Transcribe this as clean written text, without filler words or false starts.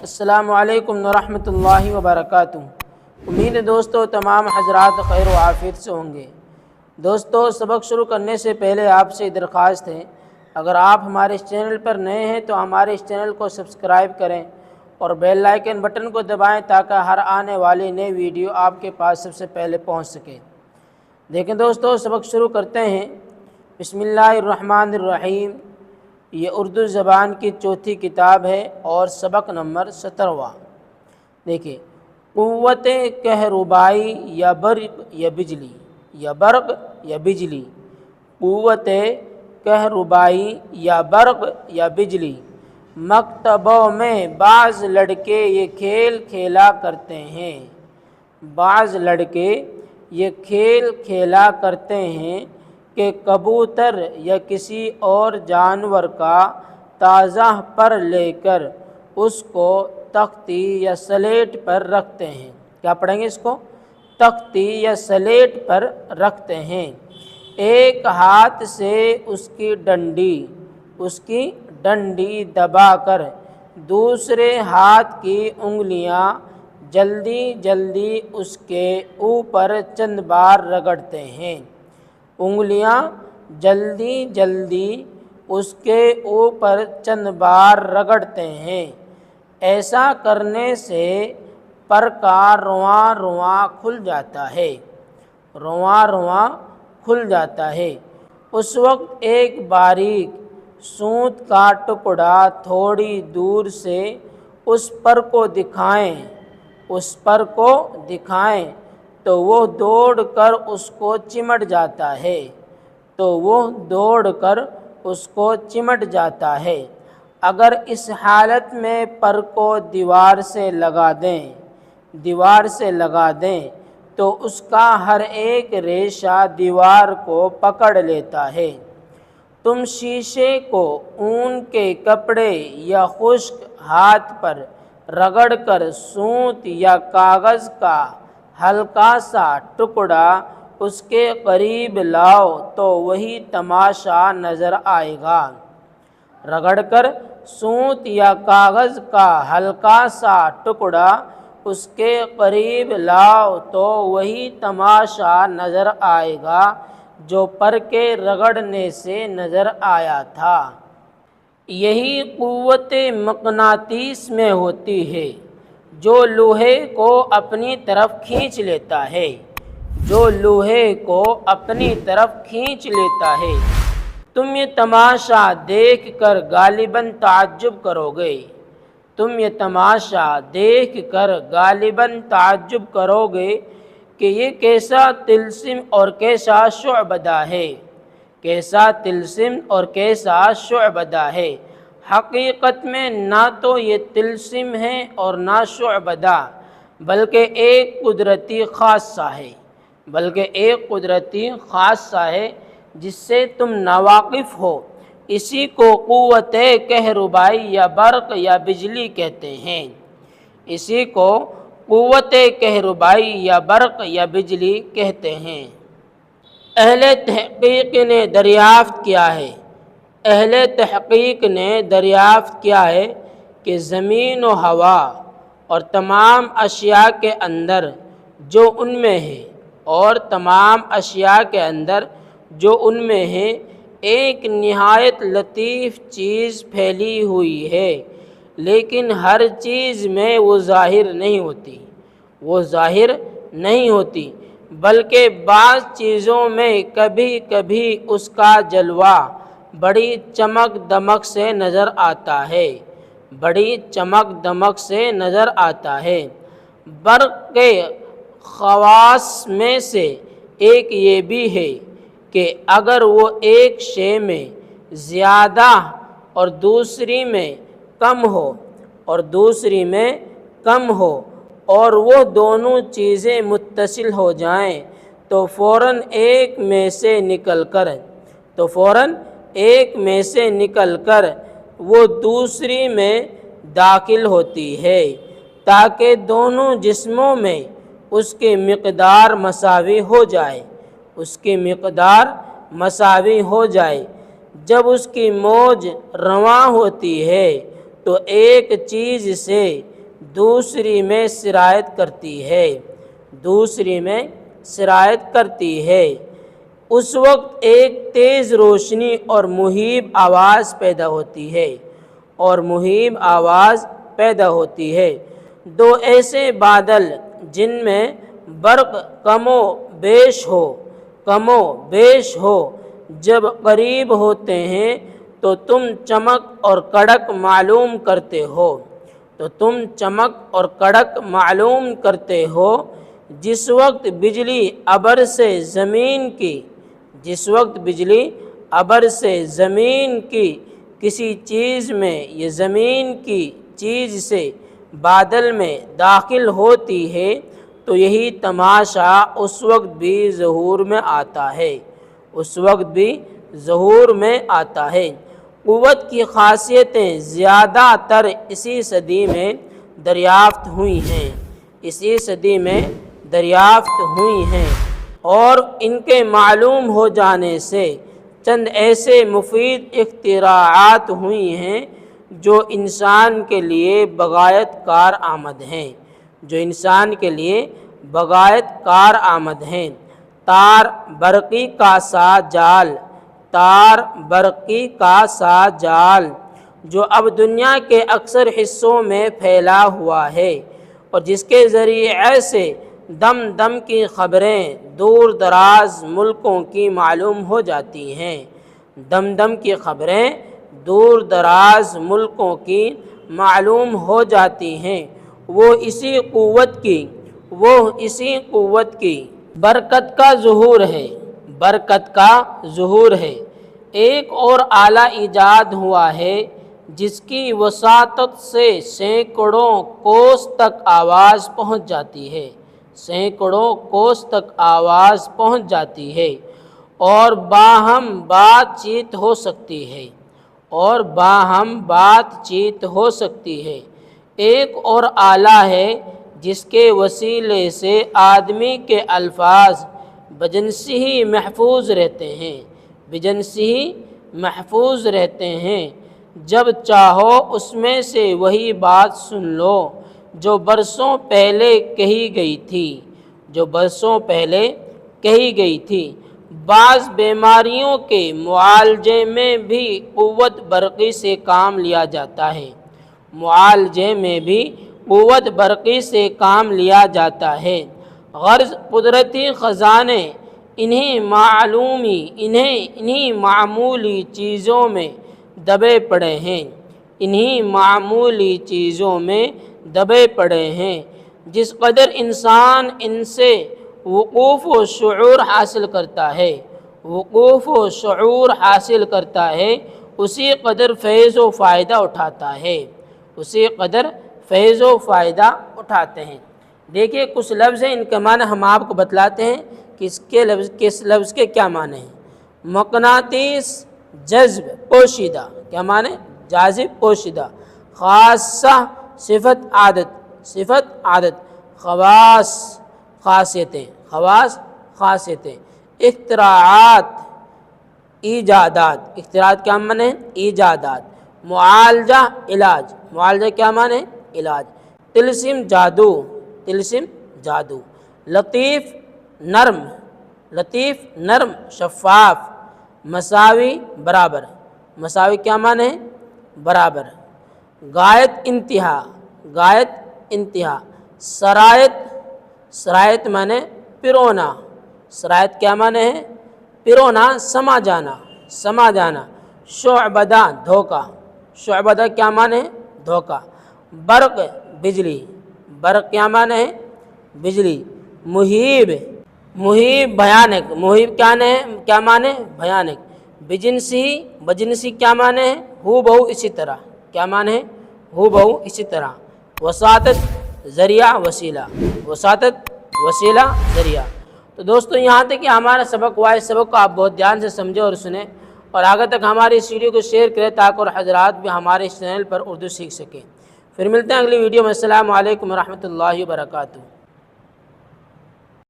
السلام علیکم ورحمۃ اللہ وبرکاتہ۔ امید ہے دوستو تمام حضرات خیر و عافیت سے ہوں گے۔ دوستو سبق شروع کرنے سے پہلے آپ سے درخواست ہے، اگر آپ ہمارے اس چینل پر نئے ہیں تو ہمارے اس چینل کو سبسکرائب کریں اور بیل آئیکن بٹن کو دبائیں تاکہ ہر آنے والی نئی ویڈیو آپ کے پاس سب سے پہلے پہنچ سکے۔ دیکھیں دوستو سبق شروع کرتے ہیں۔ بسم اللہ الرحمن الرحیم۔ یہ اردو زبان کی چوتھی کتاب ہے اور سبق نمبر 17واں۔ دیکھیں، قوت کہربائی یا برق یا بجلی، یا برق یا بجلی، قوت کہربائی یا برق یا بجلی۔ مکتبوں میں بعض لڑکے یہ کھیل کھیلا کرتے ہیں، بعض لڑکے یہ کھیل کھیلا کرتے ہیں کہ کبوتر یا کسی اور جانور کا تازہ پر لے کر اس کو تختی یا سلیٹ پر رکھتے ہیں۔ کیا پڑھیں گے اس کو؟ تختی یا سلیٹ پر رکھتے ہیں۔ ایک ہاتھ سے اس کی ڈنڈی دبا کر دوسرے ہاتھ کی انگلیاں جلدی جلدی اس کے اوپر چند بار رگڑتے ہیں، انگلیاں جلدی جلدی اس کے اوپر چند بار رگڑتے ہیں۔ ایسا کرنے سے پر کا رواں رواں کھل جاتا ہے، رواں رواں کھل جاتا ہے۔ اس وقت ایک باریک سوت کا ٹکڑا تھوڑی دور سے اس پر کو دکھائیں تو وہ دوڑ کر اس کو چمٹ جاتا ہے، اگر اس حالت میں پر کو دیوار سے لگا دیں تو اس کا ہر ایک ریشہ دیوار کو پکڑ لیتا ہے۔ تم شیشے کو اون کے کپڑے یا خشک ہاتھ پر رگڑ کر سوت یا کاغذ کا ہلکا سا ٹکڑا اس کے قریب لاؤ تو وہی تماشا نظر آئے گا۔ رگڑ کر سوت یا کاغذ کا ہلکا سا ٹکڑا اس کے قریب لاؤ تو وہی تماشا نظر آئے گا جو پر کے رگڑنے سے نظر آیا تھا۔ یہی قوت مقناطیس میں ہوتی ہے جو لوہے کو اپنی طرف کھینچ لیتا ہے، تم یہ تماشا دیکھ کر غالباً تعجب کرو گے کہ یہ کیسا طلسم اور کیسا شعبدہ ہے۔ حقیقت میں نہ تو یہ طلسم ہے اور نہ شعبدہ، بلکہ ایک قدرتی خاصہ ہے جس سے تم ناواقف ہو۔ اسی کو قوت کہربائی یا برق یا بجلی کہتے ہیں، اسی کو قوت کہربائی یا برق یا بجلی کہتے ہیں۔ اہل تحقیق نے دریافت کیا ہے کہ زمین و ہوا اور تمام اشیاء کے اندر جو ان میں ہے ایک نہایت لطیف چیز پھیلی ہوئی ہے، لیکن ہر چیز میں وہ ظاہر نہیں ہوتی، بلکہ بعض چیزوں میں کبھی کبھی اس کا جلوہ بڑی چمک دمک سے نظر آتا ہے۔ برق کے خواص میں سے ایک یہ بھی ہے کہ اگر وہ ایک شے میں زیادہ اور دوسری میں کم ہو اور وہ دونوں چیزیں متصل ہو جائیں تو فوراً ایک میں سے نکل کر وہ دوسری میں داخل ہوتی ہے تاکہ دونوں جسموں میں اس کی مقدار مساوی ہو جائے۔ جب اس کی موج رواں ہوتی ہے تو ایک چیز سے دوسری میں سرایت کرتی ہے، دوسری میں سرایت کرتی ہے۔ اس وقت ایک تیز روشنی اور مہیب آواز پیدا ہوتی ہے، اور مہیب آواز پیدا ہوتی ہے۔ دو ایسے بادل جن میں برق کم و بیش ہو، جب قریب ہوتے ہیں تو تم چمک اور کڑک معلوم کرتے ہو، جس وقت بجلی ابر سے زمین کی کسی چیز میں یا زمین کی چیز سے بادل میں داخل ہوتی ہے تو یہی تماشا اس وقت بھی ظہور میں آتا ہے۔ قوت کی خاصیتیں زیادہ تر اسی صدی میں دریافت ہوئی ہیں اور ان کے معلوم ہو جانے سے چند ایسے مفید اختراعات ہوئی ہیں جو انسان کے لیے بغایت کار آمد ہیں۔ تار برقی کا سا جال جو اب دنیا کے اکثر حصوں میں پھیلا ہوا ہے، اور جس کے ذریعے سے دم دم کی خبریں دور دراز ملکوں کی معلوم ہو جاتی ہیں، وہ اسی قوت کی برکت کا ظہور ہے۔ ایک اور آلہ ایجاد ہوا ہے جس کی وساطت سے سینکڑوں کوس تک آواز پہنچ جاتی ہے اور باہم بات چیت ہو سکتی ہے۔ ایک اور آلہ ہے جس کے وسیلے سے آدمی کے الفاظ بجنسی ہی محفوظ رہتے ہیں، جب چاہو اس میں سے وہی بات سن لو جو برسوں پہلے کہی گئی تھی۔ بعض بیماریوں کے معالجے میں بھی قوت برقی سے کام لیا جاتا ہے۔ غرض قدرتی خزانے انہی معمولی چیزوں میں دبے پڑے ہیں، جس قدر انسان ان سے وقوف و شعور حاصل کرتا ہے اسی قدر فیض و فائدہ اٹھاتے ہیں۔ دیکھیے کچھ لفظ ہیں، ان کے معنی ہم آپ کو بتلاتے ہیں کہ کس لفظ کے کیا معنی ہیں۔ مقناطیس جذب پوشیدہ، کیا معنی؟ جاذب پوشیدہ۔ خاصہ صفت عادت، خواص خاصیتیں۔ اختراعات ایجادات، اختراعات کیا معنی ہے؟ ایجادات۔ معالجہ معالجہ کیا معنی ہے؟ علاج۔ طلسم جادو۔ لطیف نرم شفاف۔ مساوی برابر، مساوی کیا معنی ہے؟ برابر۔ غایت انتہا۔ سرایت معنی پرونا، سرایت کیا معنی ہے؟ پرونا، سما جانا۔ شعبدہ دھوکہ، شعبدہ کیا معنی ہے؟ دھوکہ۔ برق برق کیا معنی ہے؟ بجلی۔ مہیب بھیانک، مہیب کیا معنی؟ بھیانک۔ بجنسی کیا معنی ہے؟ ہو بہو اسی طرح، کیا معنی ہے؟ ہو بہو اسی طرح۔ وساطت ذریعہ وسیلہ ذریعہ۔ تو دوستو یہاں تک کہ ہمارا سبق ہوا ہے، سبق کو آپ بہت دھیان سے سمجھیں اور سنیں، اور آگے تک ہماری اس ویڈیو کو شیئر کریں تاکہ اور حضرات بھی ہمارے اس چینل پر اردو سیکھ سکیں۔ پھر ملتے ہیں اگلی ویڈیو میں۔ السلام علیکم ورحمۃ اللہ وبرکاتہ۔